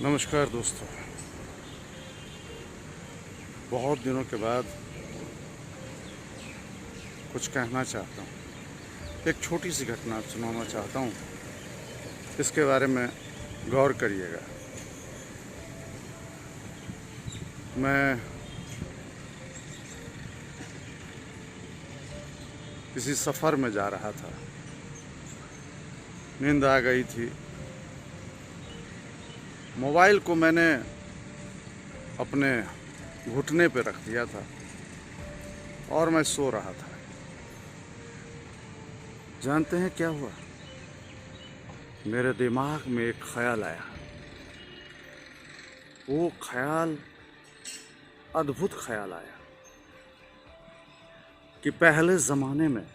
नमस्कार दोस्तों, बहुत दिनों के बाद कुछ कहना चाहता हूँ। एक छोटी सी घटना सुनाना चाहता हूँ, इसके बारे में गौर करिएगा। मैं किसी सफ़र में जा रहा था, नींद आ गई थी। मोबाइल को मैंने अपने घुटने पे रख दिया था और मैं सो रहा था। जानते हैं क्या हुआ? मेरे दिमाग में एक ख्याल आया। वो ख्याल अद्भुत ख्याल आया कि पहले ज़माने में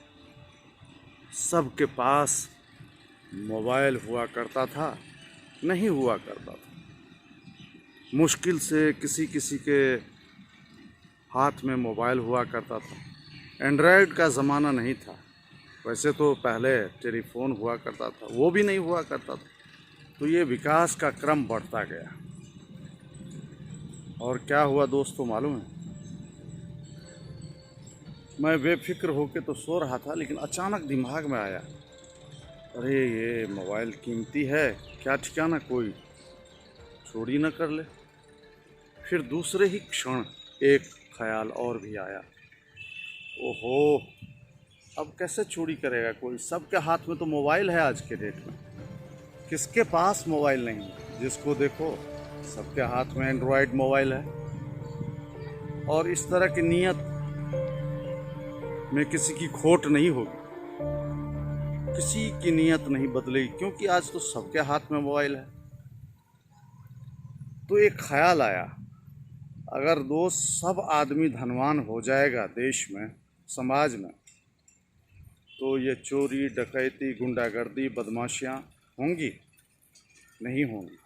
सबके पास मोबाइल हुआ करता था, नहीं हुआ करता था। मुश्किल से किसी किसी के हाथ में मोबाइल हुआ करता था। एंड्रॉयड का ज़माना नहीं था। वैसे तो पहले टेलीफोन हुआ करता था, वो भी नहीं हुआ करता था। तो ये विकास का क्रम बढ़ता गया। और क्या हुआ दोस्तों मालूम है? मैं बेफिक्र होके तो सो रहा था, लेकिन अचानक दिमाग में आया, अरे ये मोबाइल कीमती है, क्या ठिकाना कोई चोरी न कर ले। फिर दूसरे ही क्षण एक ख्याल और भी आया, ओहो, अब कैसे चोरी करेगा कोई? सबके हाथ में तो मोबाइल है आज के डेट में। किसके पास मोबाइल नहीं? जिसको देखो सबके हाथ में एंड्रॉयड मोबाइल है। और इस तरह की नीयत में किसी की खोट नहीं होगी, किसी की नीयत नहीं बदलेगी, क्योंकि आज तो सबके हाथ में मोबाइल है। तो एक ख्याल आया, अगर दोस्त सब आदमी धनवान हो जाएगा देश में, समाज में, तो ये चोरी, डकैती, गुंडागर्दी, बदमाशियाँ होंगी? नहीं होंगी।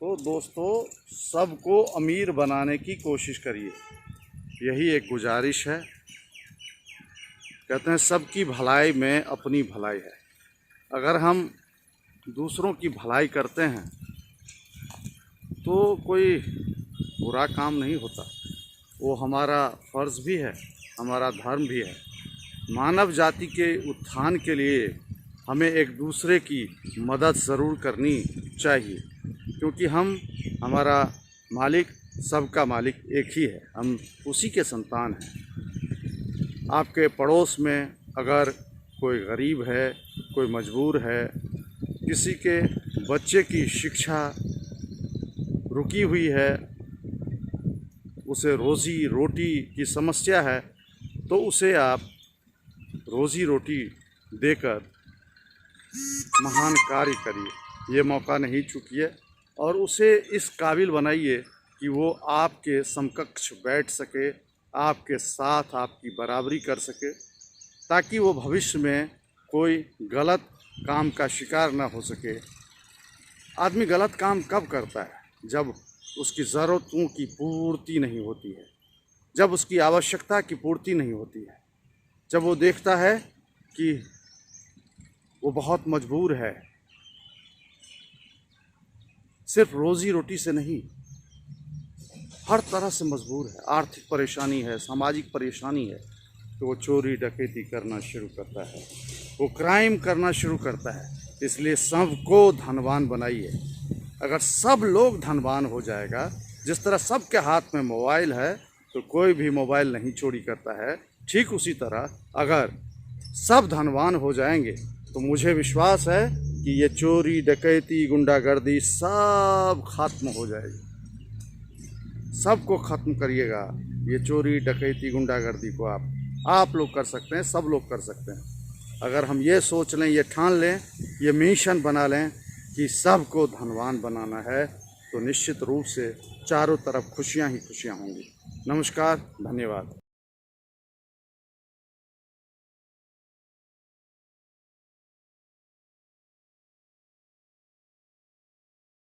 तो दोस्तों, सबको अमीर बनाने की कोशिश करिए, यही एक गुजारिश है। कहते हैं सबकी भलाई में अपनी भलाई है। अगर हम दूसरों की भलाई करते हैं तो कोई बुरा काम नहीं होता। वो हमारा फ़र्ज़ भी है, हमारा धर्म भी है। मानव जाति के उत्थान के लिए हमें एक दूसरे की मदद ज़रूर करनी चाहिए, क्योंकि हमारा मालिक, सबका मालिक एक ही है, हम उसी के संतान हैं। आपके पड़ोस में अगर कोई गरीब है, कोई मजबूर है, किसी के बच्चे की शिक्षा रुकी हुई है, उसे रोज़ी रोटी की समस्या है, तो उसे आप रोज़ी रोटी देकर महान कार्य करिए। ये मौका नहीं चूकिए और उसे इस काबिल बनाइए कि वो आपके समकक्ष बैठ सके, आपके साथ आपकी बराबरी कर सके, ताकि वो भविष्य में कोई गलत काम का शिकार ना हो सके। आदमी गलत काम कब करता है? जब उसकी ज़रूरतों की पूर्ति नहीं होती है, जब उसकी आवश्यकता की पूर्ति नहीं होती है, जब वो देखता है कि वो बहुत मजबूर है, सिर्फ रोज़ी रोटी से नहीं, हर तरह से मजबूर है, आर्थिक परेशानी है, सामाजिक परेशानी है, तो वो चोरी डकैती करना शुरू करता है, वो क्राइम करना शुरू करता है। इसलिए सबको धनवान बनाइए। अगर सब लोग धनवान हो जाएगा, जिस तरह सबके हाथ में मोबाइल है, तो कोई भी मोबाइल नहीं चोरी करता है। ठीक उसी तरह अगर सब धनवान हो जाएंगे, तो मुझे विश्वास है कि ये चोरी डकैती गुंडागर्दी सब खत्म हो जाएगी। सबको ख़त्म करिएगा। ये चोरी डकैती गुंडागर्दी को आप लोग कर सकते हैं, सब लोग कर सकते हैं। अगर हम ये सोच लें, ये ठान लें, ये मिशन बना लें कि सबको धनवान बनाना है, तो निश्चित रूप से चारों तरफ खुशियां ही खुशियां होंगी। नमस्कार, धन्यवाद।